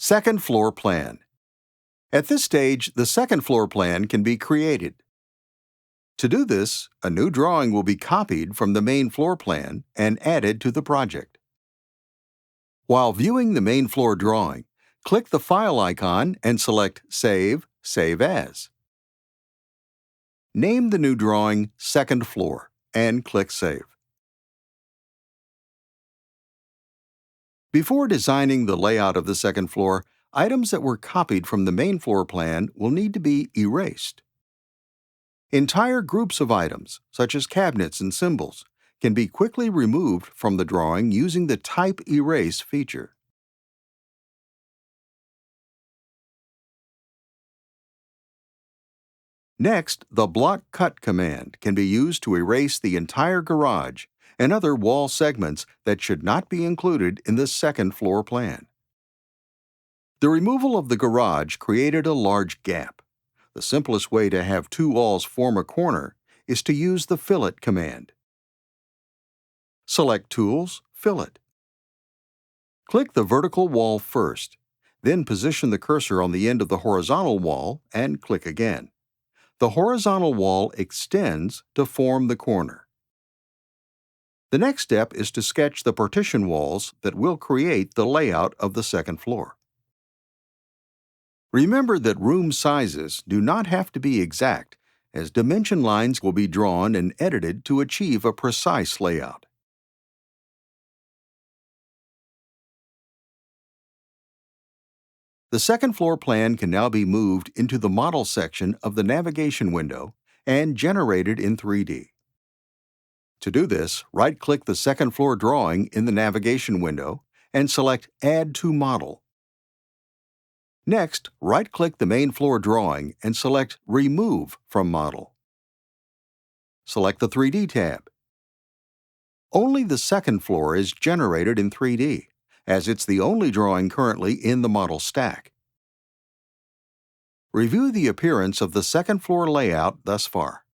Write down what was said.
Second floor plan. At this stage, the second floor plan can be created. To do this, a new drawing will be copied from the main floor plan and added to the project. While viewing the main floor drawing, click the File icon and select Save, Save As. Name the new drawing Second Floor and click Save. Before designing the layout of the second floor, items that were copied from the main floor plan will need to be erased. Entire groups of items, such as cabinets and symbols, can be quickly removed from the drawing using the Type Erase feature. Next, the Block Cut command can be used to erase the entire garage and other wall segments that should not be included in the second floor plan. The removal of the garage created a large gap. The simplest way to have two walls form a corner is to use the Fillet command. Select Tools, Fillet. Click the vertical wall first, then position the cursor on the end of the horizontal wall and click again. The horizontal wall extends to form the corner. The next step is to sketch the partition walls that will create the layout of the second floor. Remember that room sizes do not have to be exact, as dimension lines will be drawn and edited to achieve a precise layout. The second floor plan can now be moved into the Model section of the navigation window and generated in 3D. To do this, right-click the second floor drawing in the navigation window and select Add to Model. Next, right-click the main floor drawing and select Remove from Model. Select the 3D tab. Only the second floor is generated in 3D, as it's the only drawing currently in the model stack. Review the appearance of the second floor layout thus far.